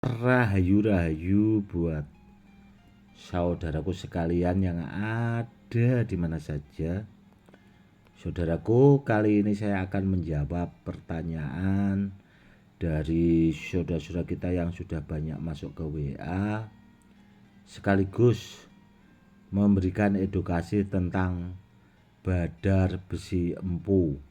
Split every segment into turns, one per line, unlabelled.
Rahayu-rahayu buat saudaraku sekalian yang ada di mana saja. Saudaraku, kali ini saya akan menjawab pertanyaan dari saudara-saudara kita yang sudah banyak masuk ke WA, sekaligus memberikan edukasi tentang badar besi empu.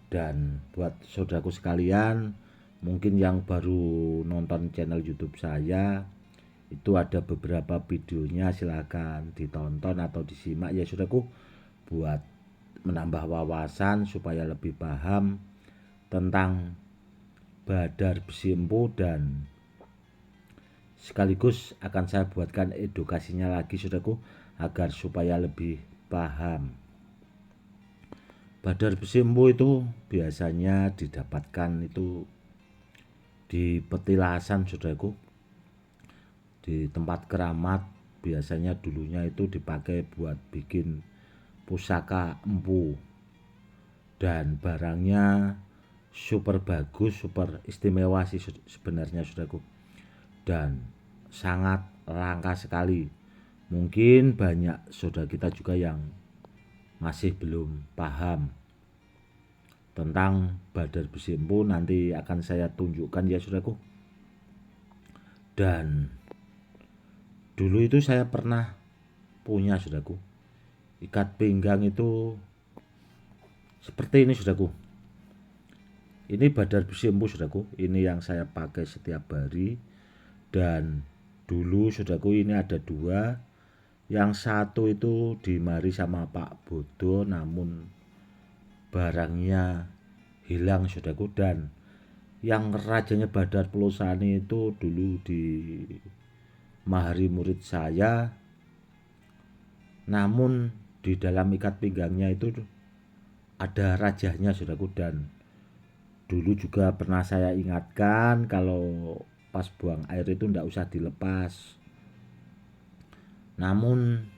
Dan buat saudaraku sekalian, mungkin yang baru nonton channel YouTube saya, itu ada beberapa videonya, silahkan ditonton atau disimak ya saudaraku, buat menambah wawasan supaya lebih paham tentang badar besi empu, dan sekaligus akan saya buatkan edukasinya lagi saudaraku agar supaya lebih paham. Badar besi empu itu biasanya didapatkan itu di petilasan saudaraku, di tempat keramat. Biasanya dulunya itu dipakai buat bikin pusaka empu, dan barangnya super bagus, super istimewa sih sebenarnya saudaraku, dan sangat langka sekali. Mungkin banyak saudara kita juga yang masih belum paham tentang badar besi empu. Nanti akan saya tunjukkan ya saudaraku. Dan dulu itu saya pernah punya saudaraku ikat pinggang itu seperti ini saudaraku. Ini badar besi empu saudaraku, ini yang saya pakai setiap hari. Dan dulu saudaraku ini ada dua, yang satu itu dimari sama Pak Bodo, namun barangnya hilang saudaraku. Dan yang rajanya badar pelosani itu dulu di mahari murid saya, namun di dalam ikat pinggangnya itu ada rajahnya saudaraku. Dan dulu juga pernah saya ingatkan kalau pas buang air itu ndak usah dilepas, namun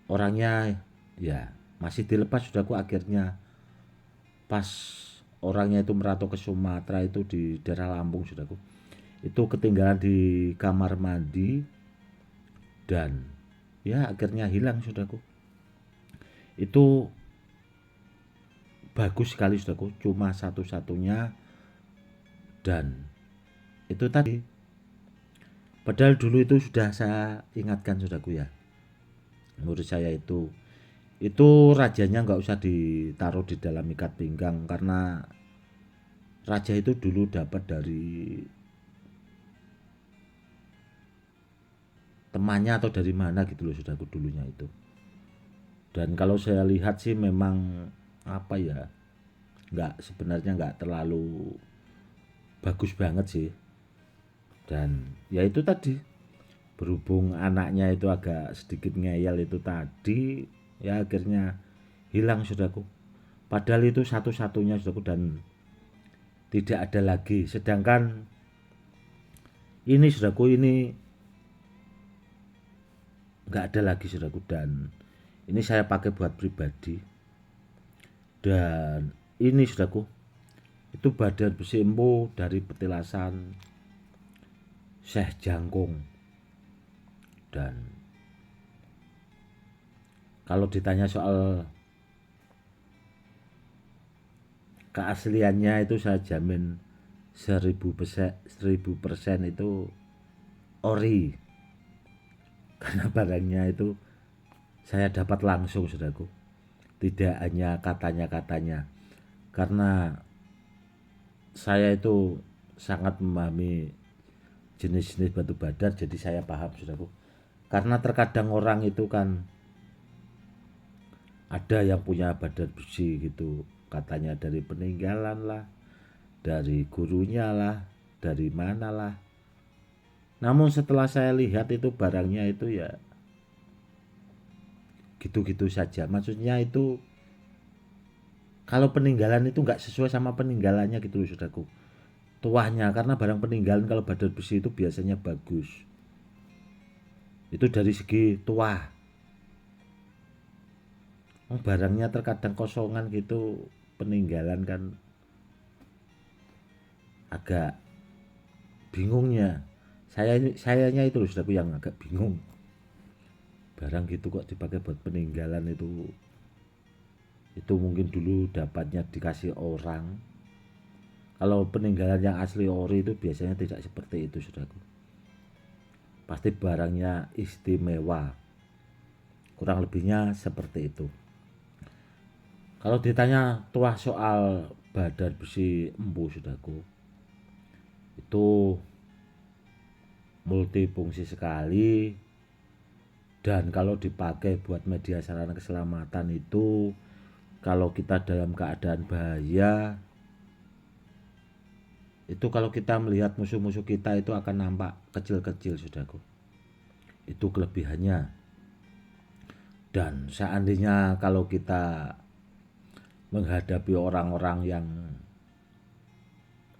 orangnya ya masih dilepas saudaraku. Akhirnya pas orangnya itu merantau ke Sumatera, itu di daerah Lampung saudaraku, itu ketinggalan di kamar mandi, dan ya akhirnya hilang saudaraku. Itu bagus sekali saudaraku, cuma satu-satunya. Dan itu tadi, padahal dulu itu sudah saya ingatkan saudaraku ya, menurut saya itu rajanya nggak usah ditaruh di dalam ikat pinggang, karena raja itu dulu dapat dari temannya atau dari mana gitu loh saudaraku dulunya itu. Dan kalau saya lihat sih memang apa ya, sebenarnya nggak terlalu bagus banget sih. Dan ya itu tadi, berhubung anaknya itu agak sedikit ngeyel itu tadi, ya akhirnya hilang saudaraku. Padahal itu satu-satunya saudaraku, dan tidak ada lagi. Sedangkan ini saudaraku, ini nggak ada lagi saudaraku, dan ini saya pakai buat pribadi. Dan ini saudaraku, itu badar besi empu dari petilasan Syekh Jangkung. Dan kalau ditanya soal keasliannya itu saya jamin 1000% itu ori, karena barangnya itu saya dapat langsung saudaraku, tidak hanya katanya-katanya. Karena saya itu sangat memahami jenis-jenis batu badar, jadi saya paham saudaraku. Karena terkadang orang itu kan ada yang punya badar besi gitu, katanya dari peninggalan lah, dari gurunya lah, dari mana lah. Namun setelah saya lihat itu barangnya itu ya gitu-gitu saja. Maksudnya itu kalau peninggalan itu nggak sesuai sama peninggalannya gitu loh saudaraku, tuahnya. Karena barang peninggalan kalau badar besi itu biasanya bagus, itu dari segi tuah. Barangnya terkadang kosongan gitu, peninggalan kan agak bingungnya. Sayanya itu loh saudaraku yang agak bingung. Barang gitu kok dipakai buat peninggalan itu mungkin dulu dapatnya dikasih orang. Kalau peninggalan yang asli ori itu biasanya tidak seperti itu saudaraku. Pasti barangnya istimewa. Kurang lebihnya seperti itu. Kalau ditanya tuah soal badar besi empu saudaraku, itu multifungsi sekali, dan kalau dipakai buat media sarana keselamatan itu kalau kita dalam keadaan bahaya, itu kalau kita melihat musuh-musuh kita itu akan nampak kecil-kecil saudaraku. Itu kelebihannya. Dan seandainya kalau kita menghadapi orang-orang yang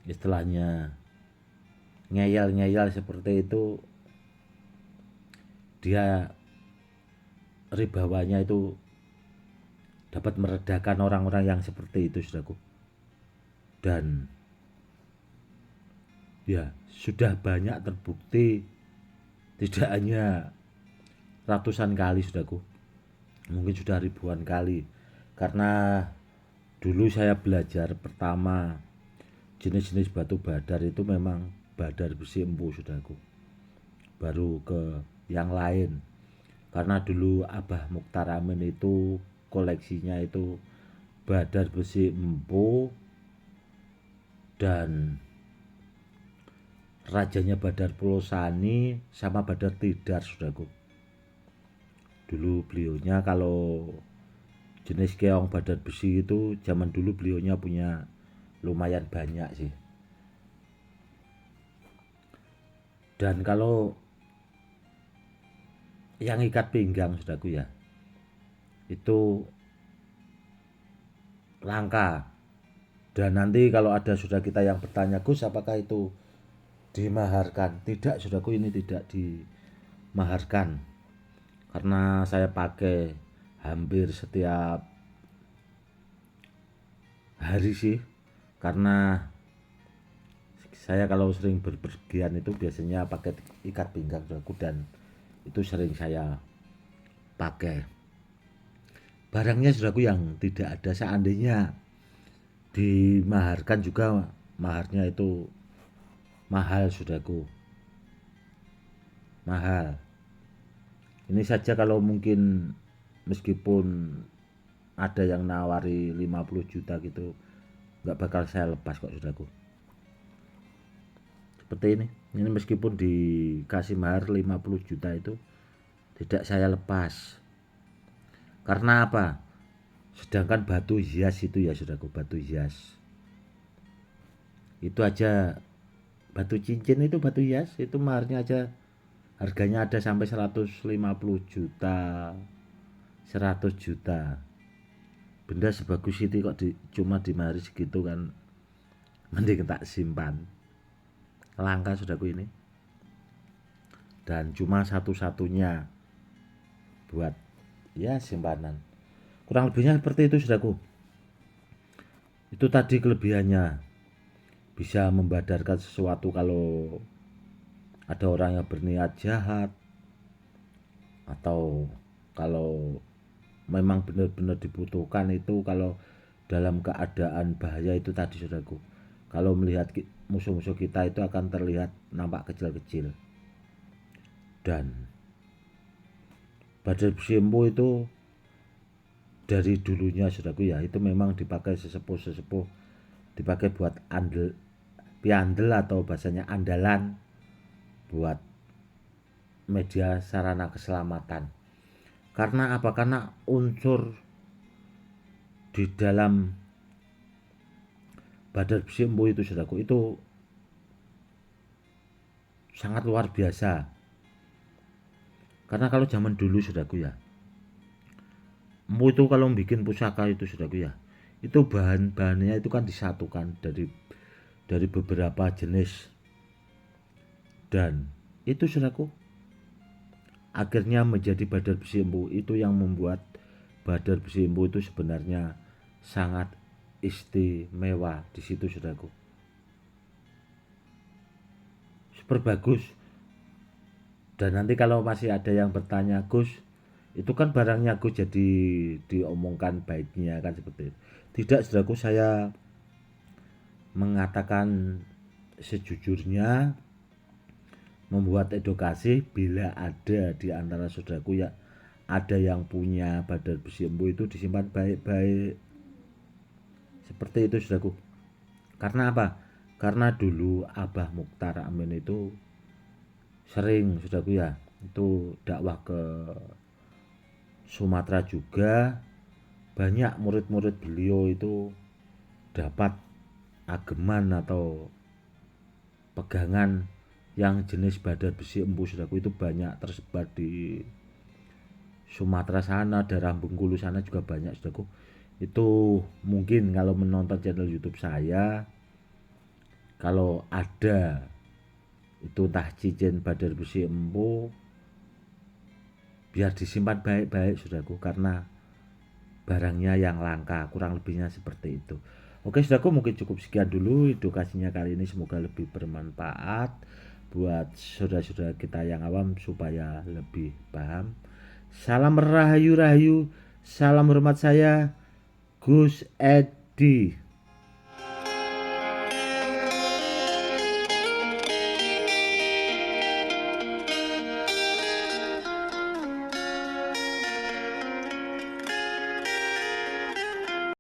istilahnya ngeyel-ngeyel seperti itu, dia ribawanya itu dapat meredakan orang-orang yang seperti itu saudaraku. Dan ya sudah banyak terbukti, tidak hanya ratusan kali saudaraku, mungkin sudah ribuan kali. Karena dulu saya belajar pertama jenis-jenis batu badar itu memang badar besi empu saudaraku, baru ke yang lain. Karena dulu Abah Mukhtar Amin itu koleksinya itu badar besi empu dan rajanya Badar Pulau Sani sama Badar Tidar saudaraku. Dulu beliaunya kalau jenis keong badar besi itu zaman dulu beliaunya punya lumayan banyak sih. Dan kalau yang ikat pinggang saudaraku ya, itu langka. Dan nanti kalau ada sudah kita yang bertanya, Gus apakah itu dimaharkan? Tidak saudaraku, ini tidak dimaharkan. Karena saya pakai hampir setiap hari sih. Karena saya kalau sering berpergian itu biasanya pakai ikat pinggang saudaraku, dan itu sering saya pakai. Barangnya saudaraku yang tidak ada, seandainya dimaharkan juga maharnya itu mahal saudaraku, mahal. Ini saja kalau mungkin meskipun ada yang nawari 50 juta gitu, nggak bakal saya lepas kok saudaraku. Seperti ini meskipun dikasih mahar 50 juta itu tidak saya lepas. Karena apa? Sedangkan batu hias itu ya saudaraku, batu hias itu aja, batu cincin itu batu hias itu maharnya aja harganya ada sampai 150 juta, 100 juta. Benda sebagus itu kok cuma dimahari segitu kan, mending tak simpan. Langka saudaraku ini, dan cuma satu-satunya buat ya simpanan. Kurang lebihnya seperti itu saudaraku. Itu tadi kelebihannya, bisa membadarkan sesuatu kalau ada orang yang berniat jahat, atau kalau memang benar-benar dibutuhkan itu, kalau dalam keadaan bahaya itu tadi saudaraku. Kalau melihat musuh-musuh kita itu akan terlihat nampak kecil-kecil. Dan badar besi empu itu dari dulunya saudaraku ya, itu memang dipakai sesepuh-sesepuh, dipakai buat piandel atau bahasanya andalan buat media sarana keselamatan. Karena apa? Karena unsur di dalam badar besi empu itu saudaraku itu sangat luar biasa. Karena kalau zaman dulu saudaraku ya, empu itu kalau bikin pusaka itu saudaraku ya, itu bahan-bahannya itu kan disatukan dari beberapa jenis, dan itu saudaraku akhirnya menjadi badar besi empu. Itu yang membuat badar besi empu itu sebenarnya sangat istimewa di situ saudaraku. diperbagus. Dan nanti kalau masih ada yang bertanya, Gus, itu kan barangnya Gus jadi diomongkan baiknya kan seperti itu. Tidak, saudaraku, saya mengatakan sejujurnya, membuat edukasi bila ada di antara saudaraku ya ada yang punya badar besi empu itu disimpan baik-baik. Seperti itu, saudaraku. Karena apa? Karena dulu Abah Mukhtar Amin itu sering, saudaraku ya, itu dakwah ke Sumatera juga. Banyak murid-murid beliau itu dapat ageman atau pegangan yang jenis badar besi empu, saudaraku, itu banyak tersebar di Sumatera sana, daerah Bengkulu sana juga banyak, saudaraku. Itu mungkin kalau menonton channel YouTube saya, kalau ada itu entah cincin badar besi empu, biar disimpan baik-baik, saudaraku, karena barangnya yang langka, kurang lebihnya seperti itu. Oke, saudaraku, mungkin cukup sekian dulu edukasinya kali ini, semoga lebih bermanfaat buat saudara-saudara kita yang awam supaya lebih paham. Salam rahayu-rahayu, salam hormat, saya Gus Edi.